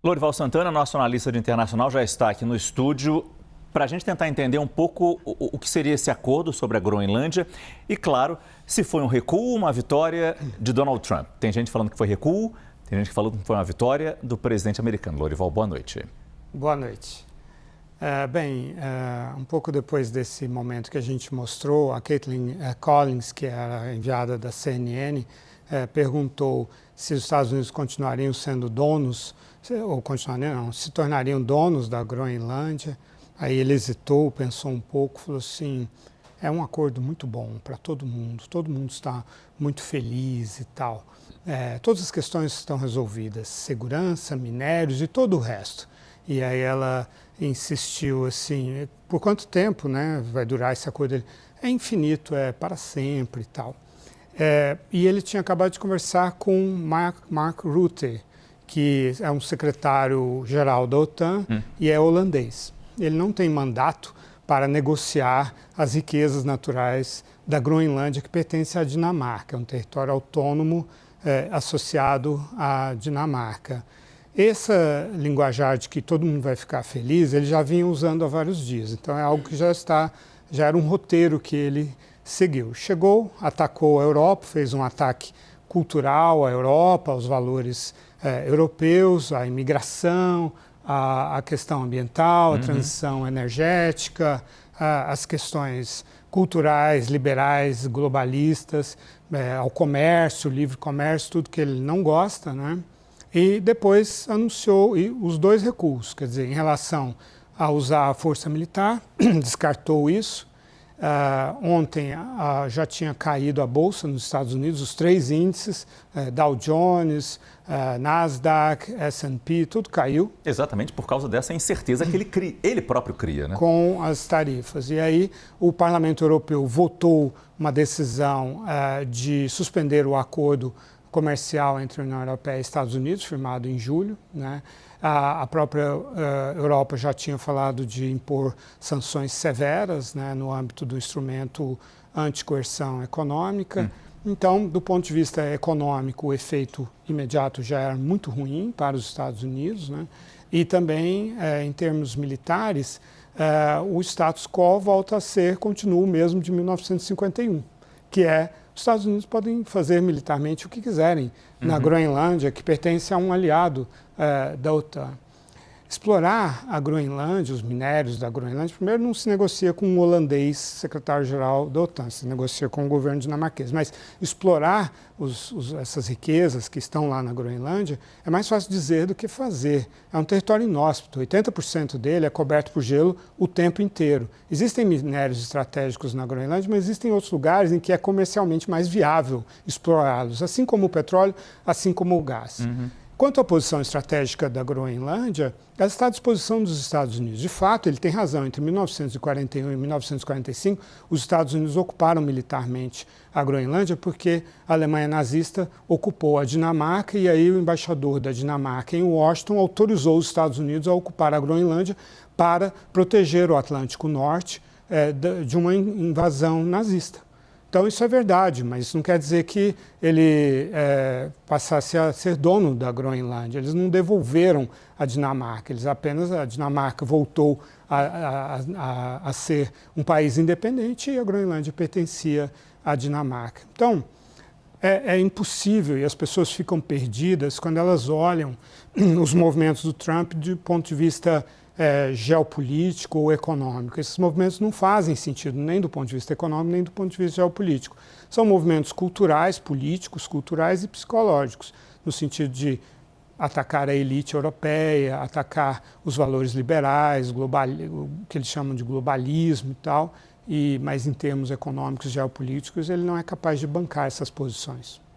Lorival Santana, nosso analista de internacional, já está aqui no estúdio para a gente tentar entender um pouco o que seria esse acordo sobre a Groenlândia e, claro, se foi um recuo ou uma vitória de Donald Trump. Tem gente falando que foi recuo, tem gente que falou que foi uma vitória do presidente americano. Lorival, boa noite. Boa noite. Um pouco depois desse momento que a gente mostrou, a Kaitlan Collins, que era a enviada da CNN, perguntou se os Estados Unidos continuariam sendo donos, ou continuariam, não, se tornariam donos da Groenlândia. Aí ele hesitou, pensou um pouco, falou assim, é um acordo muito bom para todo mundo está muito feliz e tal. Todas as questões estão resolvidas, segurança, minérios e todo o resto. E aí ela insistiu assim, por quanto tempo, né, vai durar esse acordo? É infinito, é para sempre e tal. E ele tinha acabado de conversar com Mark Rutte, que é um secretário-geral da OTAN e é holandês. Ele não tem mandato para negociar as riquezas naturais da Groenlândia, que pertence à Dinamarca, é um território autônomo associado à Dinamarca. Essa linguajar de que todo mundo vai ficar feliz, ele já vinha usando há vários dias. Então é algo que já era um roteiro que ele seguiu. Chegou, atacou a Europa, fez um ataque cultural à Europa, aos valores europeus, à imigração, à questão ambiental, à transição energética, às questões culturais, liberais, globalistas, ao comércio, livre comércio, tudo que ele não gosta, né? E depois anunciou os dois recuos, quer dizer, em relação a usar a força militar, descartou isso. Ontem já tinha caído a Bolsa nos Estados Unidos, os três índices, Dow Jones, Nasdaq, S&P, tudo caiu. Exatamente por causa dessa incerteza que ele próprio cria, né? Com as tarifas. E aí o Parlamento Europeu votou uma decisão de suspender o acordo comercial entre a União Europeia e Estados Unidos, firmado em julho, né? A própria Europa já tinha falado de impor sanções severas, né, no âmbito do instrumento anticoerção econômica. Então, do ponto de vista econômico, o efeito imediato já era muito ruim para os Estados Unidos, né? E também, em termos militares, o status quo continua o mesmo de 1951, que os Estados Unidos podem fazer militarmente o que quiserem na Groenlândia, que pertence a um aliado da OTAN. Explorar a Groenlândia, os minérios da Groenlândia, primeiro não se negocia com um holandês, secretário-geral da OTAN, se negocia com o governo dinamarquês, mas explorar essas riquezas que estão lá na Groenlândia é mais fácil dizer do que fazer. É um território inóspito, 80% dele é coberto por gelo o tempo inteiro. Existem minérios estratégicos na Groenlândia, mas existem outros lugares em que é comercialmente mais viável explorá-los, assim como o petróleo, assim como o gás. Quanto à posição estratégica da Groenlândia, ela está à disposição dos Estados Unidos. De fato, ele tem razão, entre 1941 e 1945, os Estados Unidos ocuparam militarmente a Groenlândia porque a Alemanha nazista ocupou a Dinamarca e aí o embaixador da Dinamarca em Washington autorizou os Estados Unidos a ocupar a Groenlândia para proteger o Atlântico Norte de uma invasão nazista. Então isso é verdade, mas isso não quer dizer que ele passasse a ser dono da Groenlândia. Eles não devolveram a Dinamarca, a Dinamarca voltou a ser um país independente e a Groenlândia pertencia à Dinamarca. Então é impossível e as pessoas ficam perdidas quando elas olham os movimentos do Trump do ponto de vista geopolítico ou econômico. Esses movimentos não fazem sentido nem do ponto de vista econômico, nem do ponto de vista geopolítico. São movimentos culturais, políticos, culturais e psicológicos, no sentido de atacar a elite europeia, atacar os valores liberais, o que eles chamam de globalismo e tal, mas em termos econômicos e geopolíticos ele não é capaz de bancar essas posições.